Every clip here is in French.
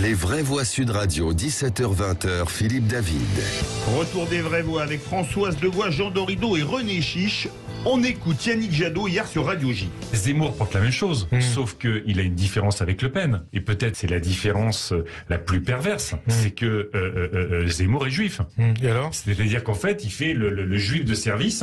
Les vraies voix Sud Radio, 17h-20h, Philippe David. Retour des vraies voix avec Françoise Devoix, Jean Dorido et René Chiche. On écoute Yannick Jadot hier sur Radio J. Zemmour porte la même chose, sauf qu'il a une différence avec Le Pen. Et peut-être c'est la différence la plus perverse, c'est que Zemmour est juif. Et alors ? C'est-à-dire qu'en fait, il fait le juif de service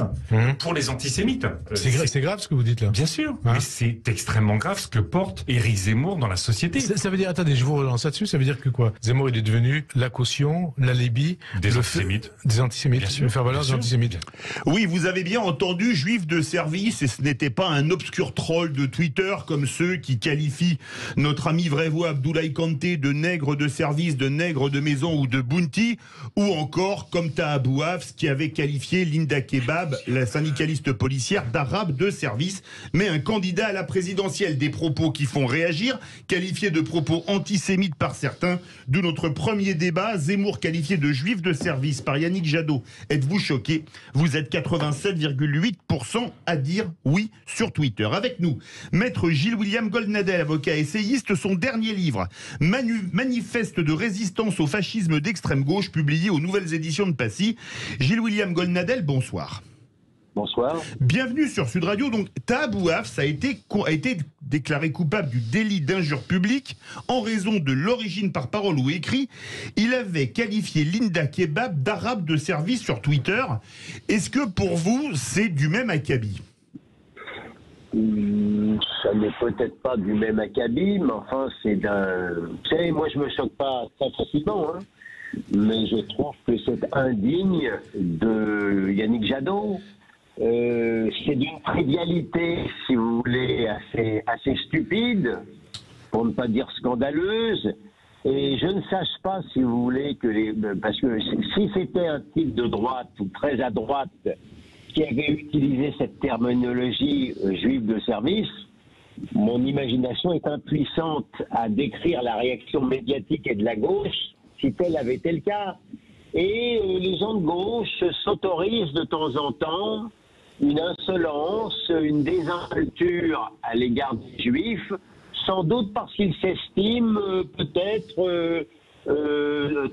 pour les antisémites. C'est grave ce que vous dites là. Bien sûr, mais c'est extrêmement grave ce que porte Éric Zemmour dans la société. Ça veut dire, attendez, je vous relance là-dessus, ça veut dire que quoi ? Zemmour, il est devenu la caution, l'alibi des antisémites. Des antisémites, le faire-valoir des antisémites. Oui, vous avez bien entendu, juif de service, et ce n'était pas un obscur troll de Twitter comme ceux qui qualifient notre ami Vraie-Voix Abdoulaye Kanté de nègre de service, de nègre de maison ou de bounty, ou encore comme Taha Bouafs qui avait qualifié Linda Kebab, la syndicaliste policière, d'arabe de service, mais un candidat à la présidentielle. Des propos qui font réagir, qualifiés de propos antisémites par certains. D'où notre premier débat, Zemmour qualifié de juif de service par Yannick Jadot. Êtes-vous choqué ? Vous êtes 87,8% à dire oui sur Twitter. Avec nous, maître Gilles-William Goldnadel, avocat essayiste, son dernier livre, Manifeste de résistance au fascisme d'extrême gauche, publié aux nouvelles éditions de Passy. Gilles-William Goldnadel, bonsoir. Bonsoir. Bienvenue sur Sud Radio. Donc, Taha Bouafs a été déclaré coupable du délit d'injure publique en raison de l'origine par parole ou écrit. Il avait qualifié Linda Kebab d'arabe de service sur Twitter. Est-ce que pour vous, c'est du même acabit ? Ça n'est peut-être pas du même acabit, mais enfin, c'est d'un... Vous savez, moi, je me choque pas très facilement, mais je trouve que c'est indigne de Yannick Jadot. C'est d'une trivialité, si vous voulez, assez stupide, pour ne pas dire scandaleuse. Et je ne sache pas, si vous voulez, parce que si c'était un type de droite ou très à droite qui avait utilisé cette terminologie juive de service, mon imagination est impuissante à décrire la réaction médiatique et de la gauche si tel avait été le cas. Et les gens de gauche s'autorisent de temps en temps une insolence, une désinvolture à l'égard des juifs, sans doute parce qu'ils s'estiment peut-être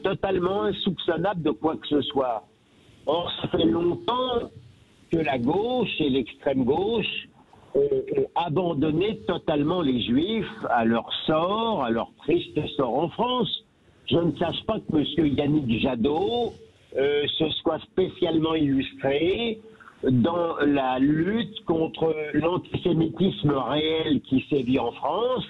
totalement insoupçonnables de quoi que ce soit. Or, ça fait longtemps que la gauche et l'extrême gauche ont abandonné totalement les juifs à leur sort, à leur triste sort en France. Je ne sache pas que M. Yannick Jadot se soit spécialement illustré dans la lutte contre l'antisémitisme réel qui sévit en France,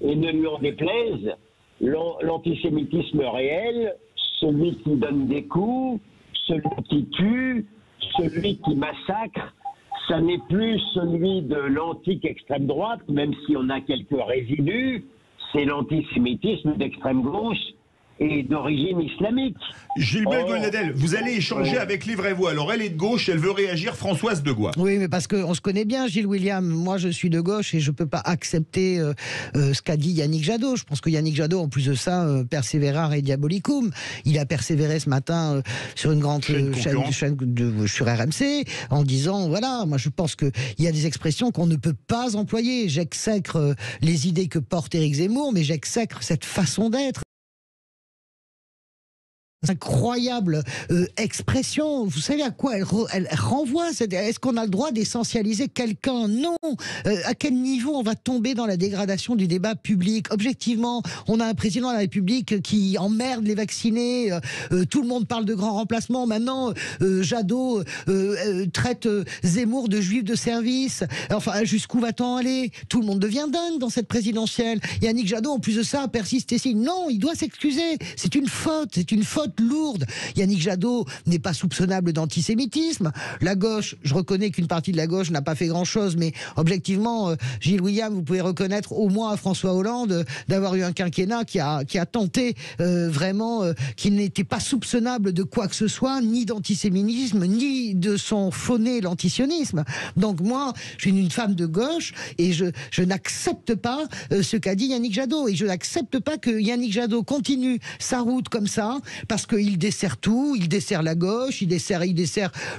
et ne lui en déplaise, l'antisémitisme réel, celui qui donne des coups, celui qui tue, celui qui massacre, ça n'est plus celui de l'antique extrême droite, même si on a quelques résidus, c'est l'antisémitisme d'extrême gauche et d'origine islamique. Gilbert Goldnadel, vous allez échanger avec les vraies voix. Alors elle est de gauche, elle veut réagir, Françoise Devoix. Oui, mais parce qu'on se connaît bien, Gilles William. Moi, je suis de gauche et je ne peux pas accepter ce qu'a dit Yannick Jadot. Je pense que Yannick Jadot, en plus de ça, persévérare et diabolicum. Il a persévéré ce matin sur une grande chaîne sur RMC en disant, voilà, moi je pense qu'il y a des expressions qu'on ne peut pas employer. J'exècre les idées que porte Éric Zemmour, mais j'exècre cette façon d'être. Incroyable expression. Vous savez à quoi elle renvoie? Est-ce qu'on a le droit d'essentialiser quelqu'un? Non. À quel niveau on va tomber dans la dégradation du débat public? Objectivement, on a un président de la République qui emmerde les vaccinés. Tout le monde parle de grand remplacement. Maintenant, Jadot traite Zemmour de juif de service. Enfin, jusqu'où va-t-on aller? Tout le monde devient dingue dans cette présidentielle. Yannick Jadot, en plus de ça, persiste ici. Non, il doit s'excuser. C'est une faute lourde. Yannick Jadot n'est pas soupçonnable d'antisémitisme. La gauche, je reconnais qu'une partie de la gauche n'a pas fait grand-chose, mais objectivement, Gilles William, vous pouvez reconnaître au moins à François Hollande d'avoir eu un quinquennat qui a tenté vraiment, qui n'était pas soupçonnable de quoi que ce soit, ni d'antisémitisme, ni de son fauné l'antisionisme. Donc moi, je suis une femme de gauche et je n'accepte pas ce qu'a dit Yannick Jadot. Et je n'accepte pas que Yannick Jadot continue sa route comme ça, parce parce qu'il dessert tout, il dessert la gauche, il dessert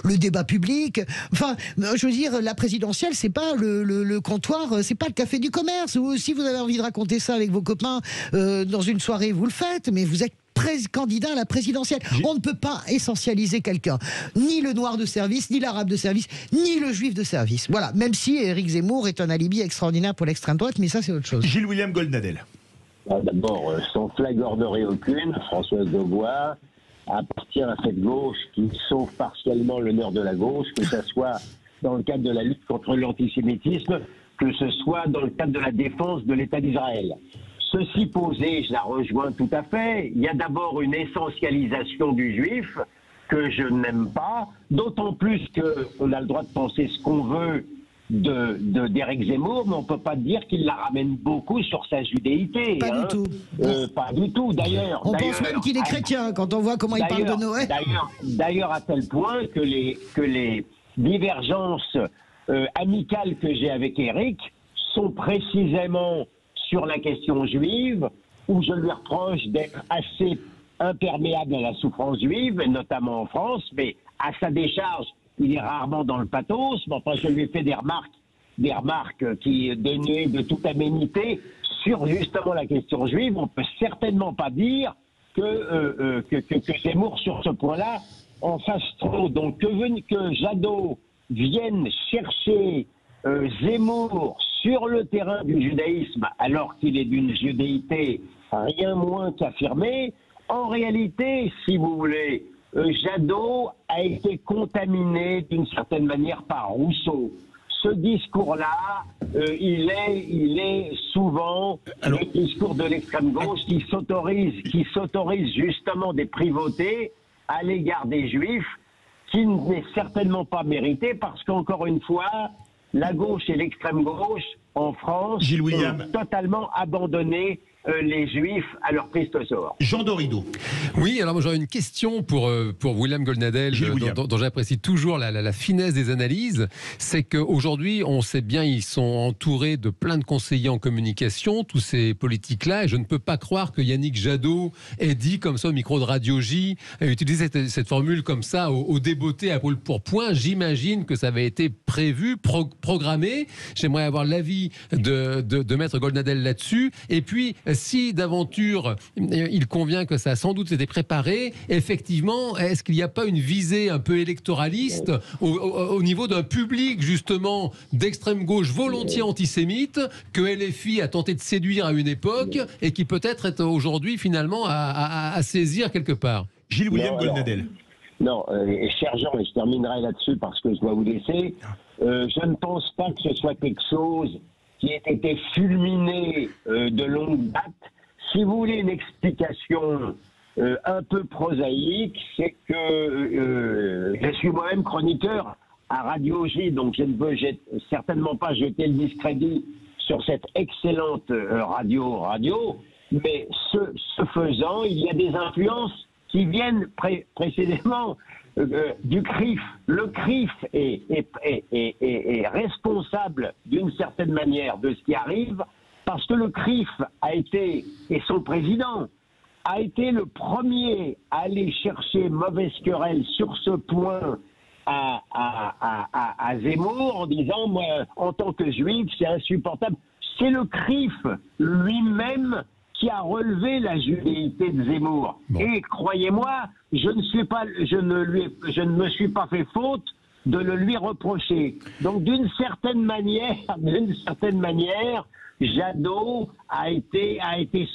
le débat public. Enfin, je veux dire, la présidentielle, c'est pas le comptoir, c'est pas le café du commerce. Ou si vous avez envie de raconter ça avec vos copains dans une soirée, vous le faites, mais vous êtes candidat à la présidentielle. On ne peut pas essentialiser quelqu'un. Ni le noir de service, ni l'arabe de service, ni le juif de service. Voilà. Même si Éric Zemmour est un alibi extraordinaire pour l'extrême droite, mais ça, c'est autre chose. Gilles-William Goldnadel. D'abord, sans flagornerie aucune, Françoise Daubois appartient à cette gauche qui sauve partiellement l'honneur de la gauche, que ce soit dans le cadre de la lutte contre l'antisémitisme, que ce soit dans le cadre de la défense de l'État d'Israël. Ceci posé, je la rejoins tout à fait. Il y a d'abord une essentialisation du juif que je n'aime pas, d'autant plus qu'on a le droit de penser ce qu'on veut d'Éric Zemmour, mais on ne peut pas dire qu'il la ramène beaucoup sur sa judéité. Pas du tout. Pas du tout, d'ailleurs. On pense même qu'il est chrétien quand on voit comment il parle de Noël. D'ailleurs, à tel point que les divergences amicales que j'ai avec Éric sont précisément sur la question juive, où je lui reproche d'être assez imperméable à la souffrance juive, notamment en France, mais à sa décharge, il est rarement dans le pathos, mais enfin je lui ai fait des remarques qui dénuées de toute aménité sur justement la question juive. On ne peut certainement pas dire que Zemmour, sur ce point-là, en fasse trop. Donc que Jadot vienne chercher Zemmour sur le terrain du judaïsme, alors qu'il est d'une judéité rien moins qu'affirmée, en réalité, si vous voulez, Jadot a été contaminé d'une certaine manière par Rousseau. Ce discours-là, il est souvent le discours de l'extrême gauche qui s'autorise justement des privautés à l'égard des Juifs, qui n'est certainement pas mérité, parce qu'encore une fois, la gauche et l'extrême gauche en France ont totalement abandonné les Juifs à leur triste sort. Jean Dorido. Oui, alors moi j'aurais une question pour William Goldnadel, dont j'apprécie toujours la finesse des analyses. C'est qu'aujourd'hui, on sait bien, ils sont entourés de plein de conseillers en communication, tous ces politiques-là, et je ne peux pas croire que Yannick Jadot ait dit comme ça au micro de Radio J, ait utilisé cette formule comme ça, au débeauté à brûle pour point. J'imagine que ça avait été prévu, programmé. J'aimerais avoir l'avis de Maître Goldnadel là-dessus. Et puis, si d'aventure il convient que ça a sans doute été préparé, effectivement, est-ce qu'il n'y a pas une visée un peu électoraliste au niveau d'un public justement d'extrême gauche volontiers antisémite que LFI a tenté de séduire à une époque et qui peut-être est aujourd'hui finalement à saisir quelque part? Gilles-William Goldnadel. Non, cher Jean, et je terminerai là-dessus parce que je dois vous laisser, je ne pense pas que ce soit quelque chose qui ait été fulminé de longue date. Si vous voulez une explication un peu prosaïque, c'est que je suis moi-même chroniqueur à Radio J, donc je ne veux certainement pas jeter le discrédit sur cette excellente radio, mais ce faisant, il y a des influences qui viennent précisément du CRIF. Le CRIF est responsable d'une certaine manière de ce qui arrive, parce que le CRIF a été, et son président, a été le premier à aller chercher mauvaise querelle sur ce point à Zemmour en disant, moi, en tant que juif, c'est insupportable. C'est le CRIF lui-même qui a relevé la judéité de Zemmour. Bon. Et croyez-moi, je ne me suis pas fait faute de le lui reprocher. Donc d'une certaine manière, Jadot a été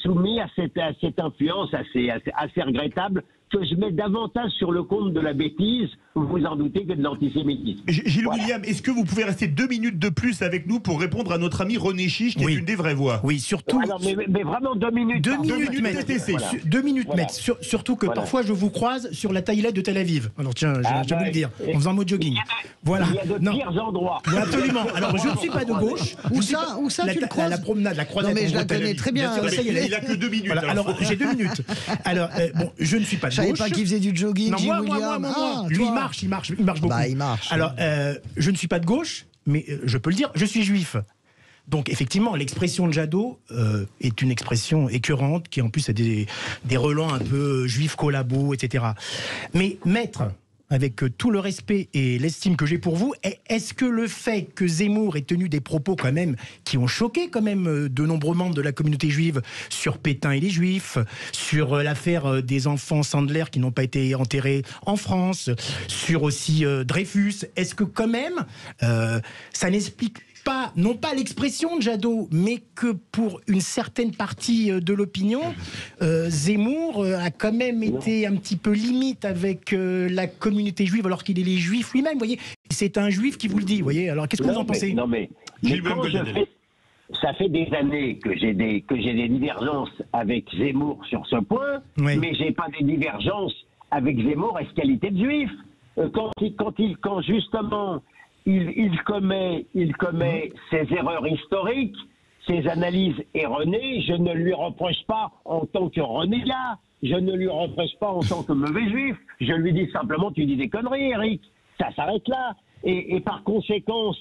soumis à cette influence assez regrettable, que je mets davantage sur le compte de la bêtise, vous en doutez, que de l'antisémitisme. Gilles William, est-ce que vous pouvez rester 2 minutes de plus avec nous pour répondre à notre ami René Chiche, qui est une des vraies voix? Oui, surtout... Alors, mais vraiment 2 minutes. 2 minutes, maître. Voilà. 2 minutes, maître. Surtout que parfois, je vous croise sur la taillette de Tel Aviv. Alors tiens, je vais vous le dire, en faisant mot jogging. Voilà. Il y a de pires endroits. Oui, absolument. Alors, je ne suis pas de gauche. Où ça, tu le croises? La promenade, la croisette. Non, mais je la connais très bien. Il a que 2 minutes. Voilà. Alors, j'ai 2 minutes. Alors, bon, je ne suis pas de gauche. Je savais pas qu'il faisait du jogging, non, moi. Lui, il marche beaucoup. Bah, il marche. Alors, je ne suis pas de gauche, mais je peux le dire, je suis juif. Donc effectivement, l'expression de Jadot est une expression écœurante qui en plus a des relents un peu juifs collabos, etc. Mais maître, avec tout le respect et l'estime que j'ai pour vous, est-ce que le fait que Zemmour ait tenu des propos quand même qui ont choqué quand même de nombreux membres de la communauté juive sur Pétain et les Juifs, sur l'affaire des enfants Sandler qui n'ont pas été enterrés en France, sur aussi Dreyfus, est-ce que quand même ça n'explique pas, non pas l'expression de Jadot, mais que pour une certaine partie de l'opinion, Zemmour a quand même été un petit peu limite avec la communauté juive, alors qu'il est les juifs lui-même, vous voyez. C'est un juif qui vous le dit, vous voyez. Alors qu'est-ce que vous en pensez? Non mais ça fait des années que j'ai des divergences avec Zemmour sur ce point, mais j'ai pas des divergences avec Zemmour à qualité de juif. Quand justement il commet ses erreurs historiques, ses analyses erronées, je ne lui reproche pas en tant que renégat, je ne lui reproche pas en tant que mauvais juif, je lui dis simplement tu dis des conneries, Eric, ça s'arrête là. Et par conséquent,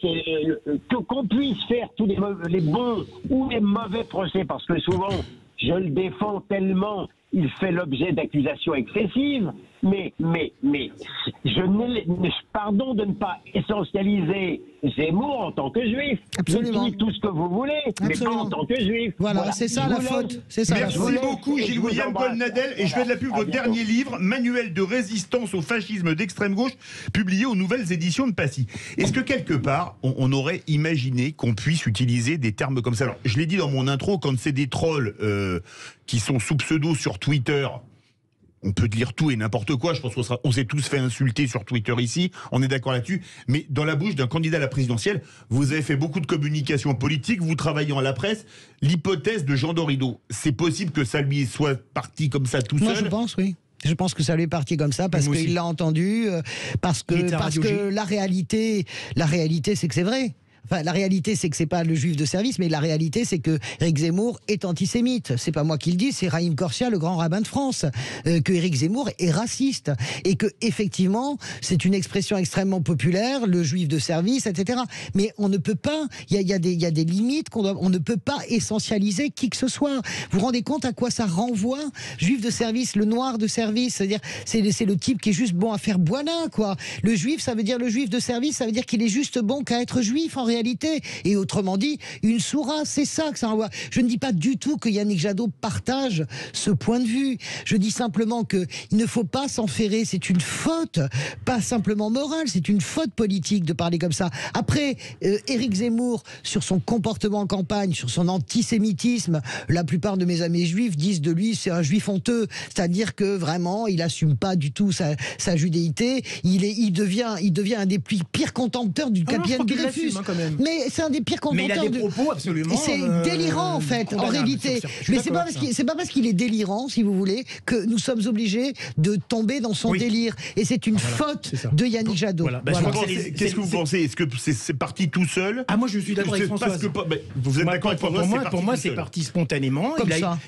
qu'on puisse faire tous les bons ou les mauvais procès, parce que souvent je le défends tellement, il fait l'objet d'accusations excessives, mais pardon de ne pas essentialiser Zemmour en tant que juif. Absolument. Dites tout ce que vous voulez, mais pas en tant que juif. Voilà. C'est ça la faute. Merci beaucoup Gilles William Goldnadel, et je fais de la pub votre dernier livre, Manuel de résistance au fascisme d'extrême gauche, publié aux nouvelles éditions de Passy. Est-ce que quelque part, on aurait imaginé qu'on puisse utiliser des termes comme ça? Alors, je l'ai dit dans mon intro, quand c'est des trolls qui sont sous pseudo sur Twitter, on peut dire tout et n'importe quoi. Je pense qu'on s'est tous fait insulter sur Twitter ici. On est d'accord là-dessus. Mais dans la bouche d'un candidat à la présidentielle, vous avez fait beaucoup de communication politique, vous travaillez à la presse. L'hypothèse de Jean Dorido, c'est possible que ça lui soit parti comme ça tout seul? Moi, je pense, oui. Je pense que ça lui est parti comme ça parce qu'il l'a entendu, parce que la réalité, c'est que c'est vrai. Enfin, la réalité, c'est que c'est pas le juif de service, mais la réalité, c'est que Éric Zemmour est antisémite. C'est pas moi qui le dis, c'est Raïm Corsia, le grand rabbin de France, que Éric Zemmour est raciste et que effectivement, c'est une expression extrêmement populaire, le juif de service, etc. Mais on ne peut pas, il y a des limites on ne peut pas essentialiser qui que ce soit. Vous vous rendez compte à quoi ça renvoie? Juif de service, le noir de service, c'est-à-dire c'est le type qui est juste bon à faire boinin, quoi. Le juif, ça veut dire le juif de service, ça veut dire qu'il est juste bon qu'à être juif en réalité. Et autrement dit, une sourate, c'est ça que ça renvoie. Je ne dis pas du tout que Yannick Jadot partage ce point de vue. Je dis simplement qu'il ne faut pas s'enferrer. C'est une faute, pas simplement morale, c'est une faute politique de parler comme ça. Après, Éric Zemmour, sur son comportement en campagne, sur son antisémitisme, la plupart de mes amis juifs disent de lui c'est un juif honteux. C'est-à-dire que vraiment, il assume pas du tout sa judéité. Il devient un des pires contempteurs du capitaine Dreyfus. Mais c'est un des pires contempteurs. Mais il a des propos absolument. C'est délirant en fait, en réalité. Mais c'est pas parce qu'il est délirant, si vous voulez, que nous sommes obligés de tomber dans son délire. Et c'est une faute de Yannick Jadot. Voilà. Qu'est-ce que vous pensez? Est-ce que c'est parti tout seul? Ah, moi je suis d'accord avec Françoise. Vous êtes d'accord avec Françoise? Pour moi, c'est parti spontanément.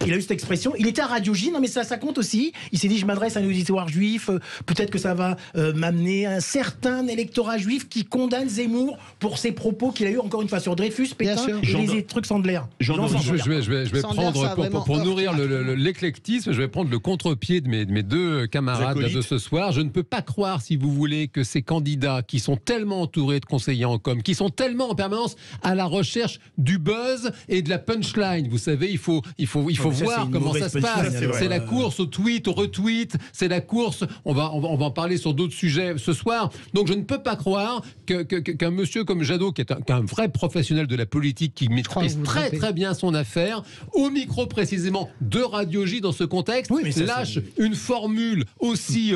Il a eu cette expression. Il était à Radio J, non mais ça compte aussi. Il s'est dit, je m'adresse à un auditoire juif. Peut-être que ça va m'amener un certain électorat juif qui condamne Zemmour pour ses propos qu'il a eu encore une fois sur Dreyfus, Pétain et les trucs Sandler. Je vais prendre, pour nourrir l'éclectisme, je vais prendre le contre-pied de mes deux camarades de ce soir. Je ne peux pas croire, si vous voulez, que ces candidats qui sont tellement entourés de conseillers en com, qui sont tellement en permanence à la recherche du buzz et de la punchline. Vous savez, il faut voir comment ça se passe. C'est la course au tweet, au retweet, c'est la course. On va en parler sur d'autres sujets ce soir. Donc je ne peux pas croire qu'un monsieur comme Jadot, qui est un vrai professionnel de la politique, qui maîtrise très bien son affaire, au micro précisément de Radio J dans ce contexte, lâche une formule aussi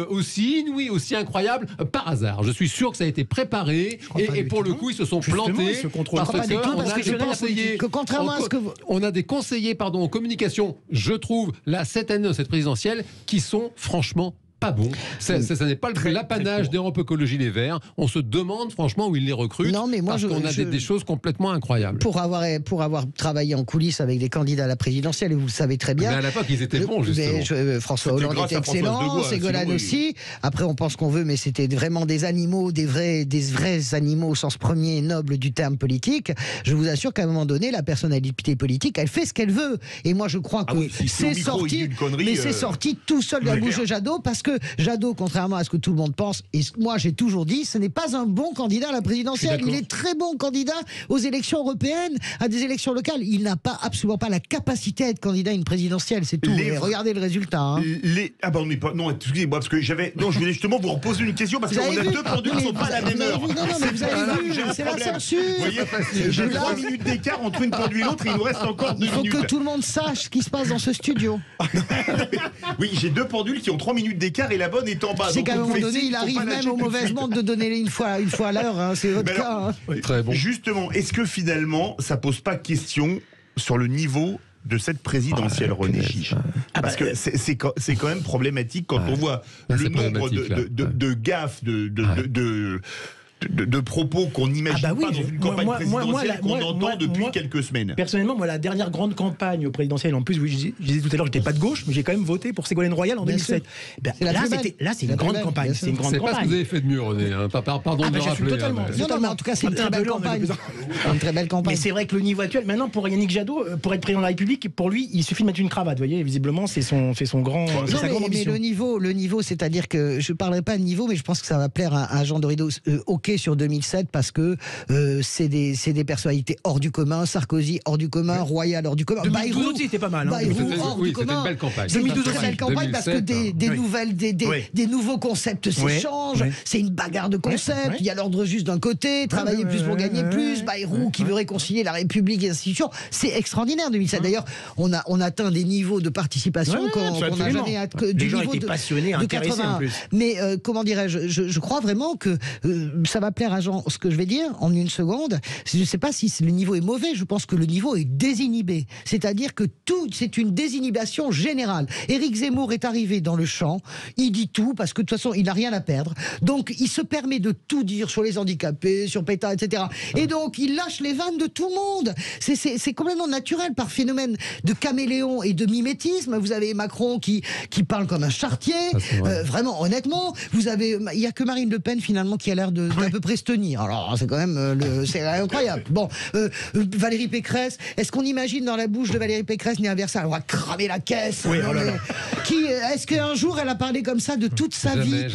inouïe, aussi incroyable, par hasard. Je suis sûr que ça a été préparé et pour le coup ils se sont plantés parce qu'on a des conseillers en communication, je trouve, là, cette année dans cette présidentielle, qui sont franchement pas bon. Ça n'est pas l'apanage d'Europe Écologie Les Verts. On se demande franchement où ils les recrutent. Non, mais moi, parce qu'on a des choses complètement incroyables. Pour avoir travaillé en coulisses avec des candidats à la présidentielle, et vous le savez très bien. Mais à l'époque, ils étaient bons, justement. François Hollande était excellent, Ségolène aussi. Après, on pense qu'on veut, mais c'était vraiment des animaux, des vrais animaux au sens premier et noble du terme politique. Je vous assure qu'à un moment donné, la personnalité politique, elle fait ce qu'elle veut. Et moi, je crois que c'est sorti, mais c'est sorti tout seul de la bouche de Jadot, parce que Jadot, contrairement à ce que tout le monde pense, et moi j'ai toujours dit, ce n'est pas un bon candidat à la présidentielle. Il est très bon candidat aux élections européennes, à des élections locales. Il n'a absolument pas la capacité à être candidat à une présidentielle, c'est tout. Et regardez le résultat. Hein. Non, excusez-moi, parce que je voulais justement vous reposer une question, parce qu'on a deux pendules qui ne sont pas à la même heure. Non, mais vous avez vu, c'est la censure. Vous voyez, j'ai 3 minutes d'écart entre une pendule et l'autre, et il nous reste encore 2 minutes. Il faut que tout le monde sache ce qui se passe dans ce studio. Oui, j'ai 2 pendules qui ont 3 minutes d'écart et la bonne est en bas. C'est qu'à un moment donné, il arrive même aux mauvaises montres de donner une fois à l'heure. Hein, c'est votre cas. Hein. Très bon. Justement, est-ce que finalement, ça pose pas question sur le niveau de cette présidentielle, René Chiche? Parce que c'est quand même problématique quand on voit le nombre de gaffes, de propos qu'on n'imagine pas dans une campagne présidentielle qu'on entend depuis quelques semaines. Personnellement, moi, la dernière grande campagne présidentielle, en plus, je disais tout à l'heure, j'étais pas de gauche, mais j'ai quand même voté pour Ségolène Royal en 2007. Là, c'est une grande campagne. C'est une grande campagne. C'est pas ce que vous avez fait de mieux, René. Pardon de le rappeler. Totalement. Non, mais en tout cas, c'est une très belle campagne. Une très belle campagne. Mais c'est vrai que le niveau actuel, maintenant, pour Yannick Jadot, pour être président de la République, pour lui, il suffit de mettre une cravate. Vous voyez, visiblement, c'est sa grande ambition. Mais le niveau, c'est-à-dire que je parlerai pas de niveau, mais je pense que ça va plaire à Jean Dorido. Sur 2007, parce que c'est des personnalités hors du commun. Sarkozy hors du commun, Royal hors du commun. 2012 aussi, c'était pas mal. Bayrou hors du commun. C'était une belle campagne. C'est une très belle campagne parce que des nouveaux concepts s'échangent. C'est une bagarre de concepts. Il y a l'ordre juste d'un côté, travailler plus pour gagner plus. Bayrou qui veut réconcilier la République et les institutions. C'est extraordinaire 2007. D'ailleurs, on atteint des niveaux de participation qu'on n'a jamais atteint. Les gens étaient passionnés, intéressés en plus. Mais comment dirais-je, je crois vraiment que ça va plaire à Jean. Ce que je vais dire en une seconde, je ne sais pas si le niveau est mauvais, je pense que le niveau est désinhibé. C'est-à-dire que c'est une désinhibition générale. Éric Zemmour est arrivé dans le champ, il dit tout, parce que de toute façon, il n'a rien à perdre. Donc, il se permet de tout dire sur les handicapés, sur Pétain, etc. Et donc, il lâche les vannes de tout le monde. C'est complètement naturel, par phénomène de caméléon et de mimétisme. Vous avez Macron qui parle comme un charretier. Vraiment, honnêtement, il n'y a que Marine Le Pen, finalement, qui a l'air d'à peu près se tenir. Alors, c'est quand même c'est incroyable. Bon, Valérie Pécresse, est-ce qu'on imagine dans la bouche de Valérie Pécresse Néa Versailles, on va cramer la caisse? Oui, est-ce qu'un jour elle a parlé comme ça de toute sa vie?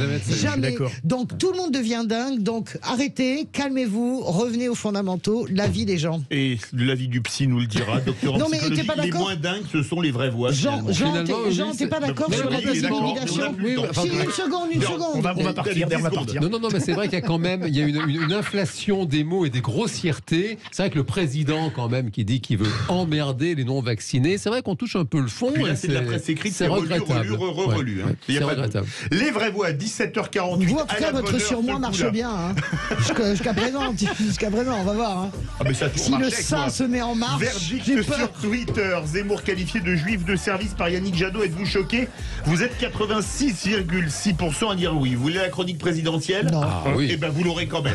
Jamais. Donc tout le monde devient dingue. Donc arrêtez, calmez-vous, revenez aux fondamentaux, la vie des gens. Et l'avis du psy nous le dira. Docteur en psychologie, les moins dingues, ce sont les vraies voix. Jean, t'es pas d'accord sur la désinhibition? Une seconde. On va partir. Non, mais c'est vrai qu'il y a quand même une inflation des mots et des grossièretés. C'est vrai que le président, quand même, qui dit qu'il veut emmerder les non-vaccinés, c'est vrai qu'on touche un peu le fond. Puis là, c'est de la presse écrite, c'est relu. C'est regrettable. Les vraies voix, 17h48. Vous, en tout cas, votre surmoi marche bien. Hein. Jusqu'à présent, on va voir. Hein. Mais ça si le sein se met en marche, verdict sur Twitter. Zemmour qualifié de juif de service par Yannick Jadot. Êtes-vous choqué? Vous êtes 86,6% à dire oui. Vous voulez la chronique présidentielle? Non. Oui. Eh ben, vous l'aurez quand même.